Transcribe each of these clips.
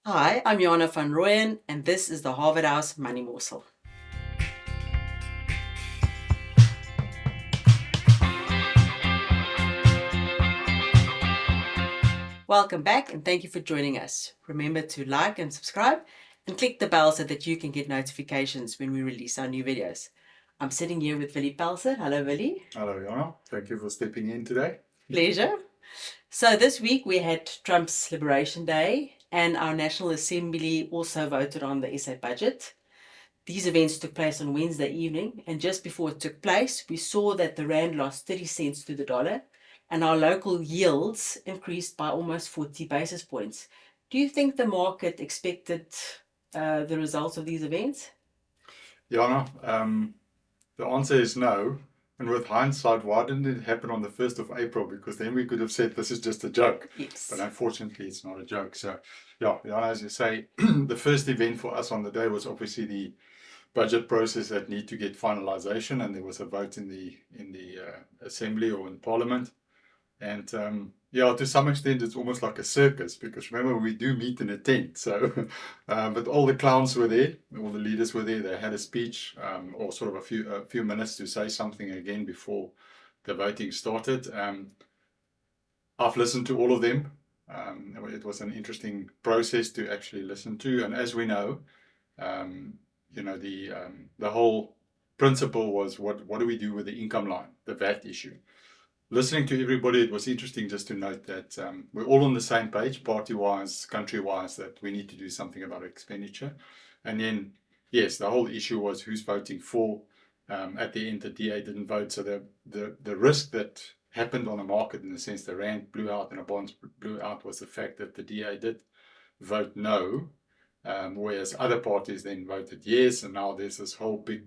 Hi, I'm Jana van Rooyen, and this is the Harvard House Money Morsel. Welcome back, and thank you for joining us. Remember to like and subscribe, and click the bell so that you can get notifications when we release our new videos. I'm sitting here with Willie Pelser. Hello, Willie. Hello, Jana. Thank you for stepping in today. Pleasure. So this week we had Trump's Liberation Day, and our National Assembly also voted on the SA budget. These events took place on Wednesday evening, and just before it took place, we saw that the rand lost 30 cents to the dollar, and our local yields increased by almost 40 basis points. Do you think the market expected the results of these events? Jana, the answer is no. And with hindsight, why didn't it happen on the 1st of April? Because then we could have said this is just a joke. Yes. But unfortunately, it's not a joke. So, yeah, Jana, as you say, the first event for us on the day was obviously the budget process that need to get finalization, and there was a vote in the assembly or in parliament. And yeah, to some extent, it's almost like a circus because remember, we do meet in a tent. So, but all the clowns were there, all the leaders were there. They had a speech or sort of a few minutes to say something again before the voting started. I've listened to all of them. It was an interesting process to actually listen to. And as we know, the whole principle was what do we do with the income line, the VAT issue. Listening to everybody, it was interesting just to note that we're all on the same page, party-wise, country-wise, that we need to do something about expenditure. And then, yes, the whole issue was who's voting for. At the end, the DA didn't vote, so the risk that happened on the market, in the sense the rand blew out and the bonds blew out, was the fact that the DA did vote no, whereas other parties then voted yes, and now there's this whole big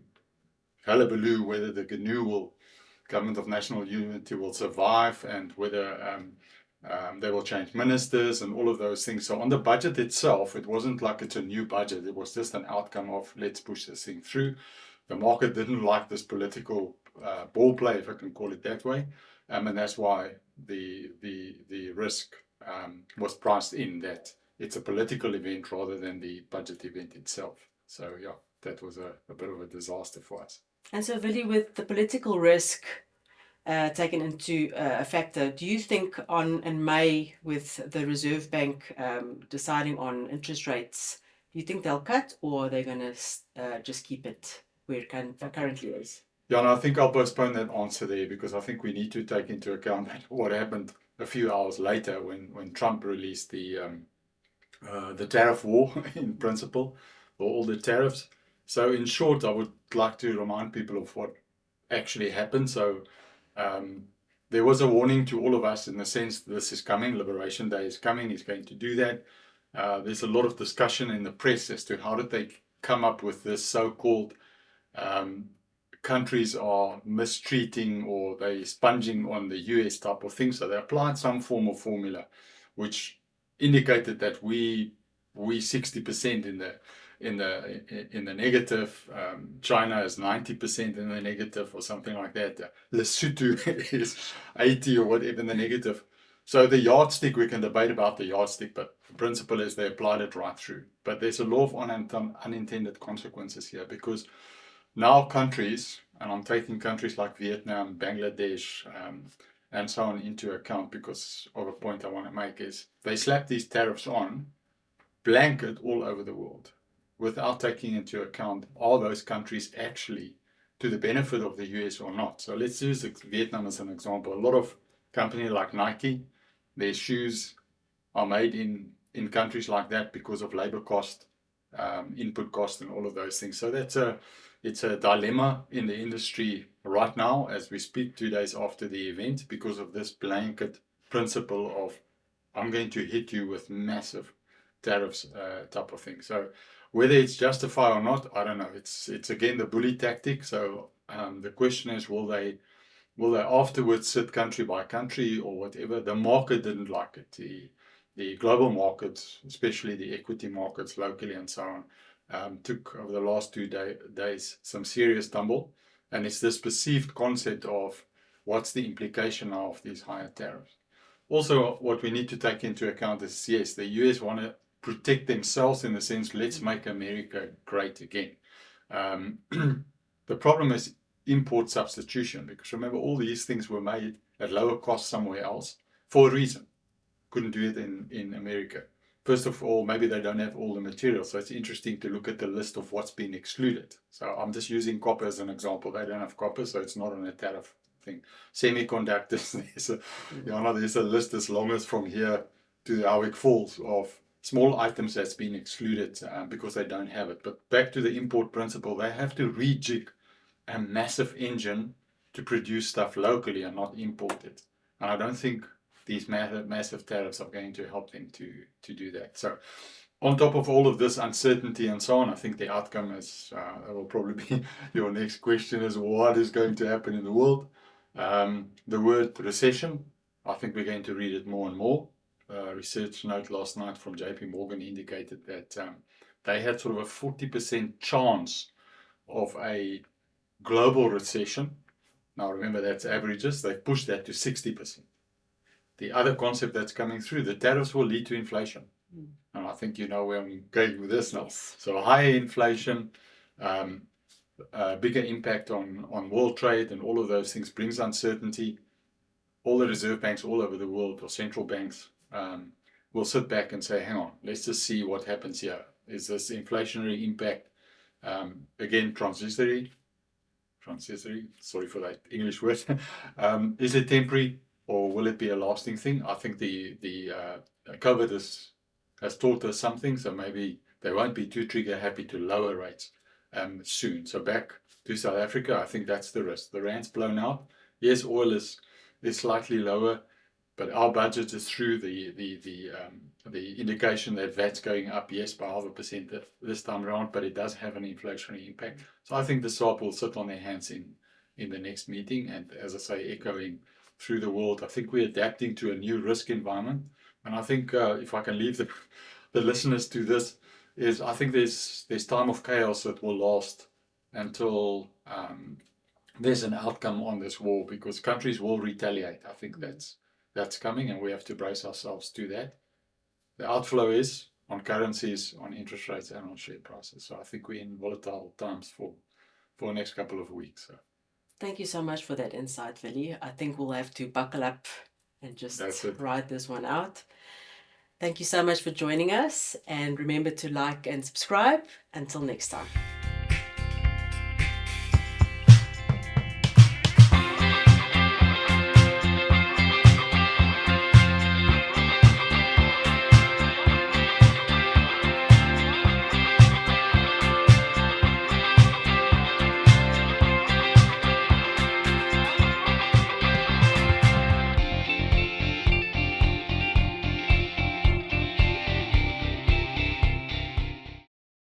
hullabaloo whether the GNU Government of National Unity will survive, and whether they will change ministers and all of those things. So on the budget itself, it wasn't like it's a new budget. It was just an outcome of let's push this thing through. The market didn't like this political ball play, if I can call it that way, and that's why the risk was priced in, that it's a political event rather than the budget event itself. So yeah, that was a bit of a disaster for us. And so, Willie, with the political risk taken into a factor, do you think in May, with the Reserve Bank deciding on interest rates, do you think they'll cut, or are they going to just keep it where it currently is? Yeah, and I think I'll postpone that answer there because I think we need to take into account what happened a few hours later when Trump released the tariff war in principle, or all the tariffs. So in short, I would like to remind people of what actually happened. So there was a warning to all of us, in the sense this is coming, Liberation Day is coming, he's going to do that. There's a lot of discussion in the press as to how did they come up with this so-called countries are mistreating, or they sponging on the US type of thing. So they applied some form of formula which indicated that we 60% in the negative. China is 90% in the negative, or something like that. Lesotho is 80 or whatever in the negative. So the yardstick, we can debate about the yardstick, but the principle is they applied it right through. But there's a law of unintended consequences here, because now countries, and I'm taking countries like Vietnam, Bangladesh, and so on into account, because of a point I want to make, is they slap these tariffs on blanket all over the world without taking into account, are those countries actually to the benefit of the US or not. So let's use Vietnam as an example. A lot of companies like Nike, their shoes are made in countries like that because of labor cost, input cost, and all of those things. So it's a dilemma in the industry right now as we speak, 2 days after the event, because of this blanket principle of I'm going to hit you with massive tariffs type of thing. So whether it's justified or not, I don't know. It's again the bully tactic. So the question is, will they afterwards sit country by country or whatever? The market didn't like it. The global markets, especially the equity markets locally and so on, took over the last 2 days some serious tumble. And it's this perceived concept of what's the implication of these higher tariffs. Also, what we need to take into account is, yes, the US want to protect themselves in the sense, let's make America great again. The problem is import substitution, because remember, all these things were made at lower cost somewhere else for a reason. Couldn't do it in America. First of all, maybe they don't have all the materials, so it's interesting to look at the list of what's been excluded. So I'm just using copper as an example. They don't have copper, so it's not on a tariff thing. Semiconductors, there's a list as long as from here to how it falls of small items that's been excluded because they don't have it. But back to the import principle, they have to rejig a massive engine to produce stuff locally and not import it. And I don't think these massive tariffs are going to help them to do that. So on top of all of this uncertainty and so on, I think the outcome is, that will probably be your next question, is what is going to happen in the world. The word recession, I think we're going to read it more and more. Research note last night from JP Morgan indicated that they had sort of a 40% chance of a global recession. Now remember, that's averages. They pushed that to 60%. The other concept that's coming through, the tariffs will lead to inflation. And I think you know where I'm going with this now. Yes. So higher inflation, bigger impact on world trade, and all of those things brings uncertainty. All the reserve banks all over the world, or central banks, will sit back and say, hang on, let's just see what happens here. Is this inflationary impact, again, transitory, sorry for that English word, is it temporary, or will it be a lasting thing? I think the COVID has taught us something, so maybe they won't be too trigger happy to lower rates soon. So back to South Africa, I think that's the risk. The rand's blown out. Yes, oil is slightly lower, but our budget is through the indication that VAT's going up, yes, by 0.5% this time around, but it does have an inflationary impact. So I think the SARB will sit on their hands in the next meeting. And as I say, echoing through the world, I think we're adapting to a new risk environment. And I think if I can leave the listeners to this, is I think there's time of chaos that will last until there's an outcome on this war, because countries will retaliate. I think that's coming, and we have to brace ourselves to that. The outflow is on currencies, on interest rates, and on share prices. So I think we're in volatile times for the next couple of weeks. So. Thank you so much for that insight, Willie. I think we'll have to buckle up and just ride this one out. Thank you so much for joining us, and remember to like and subscribe. Until next time.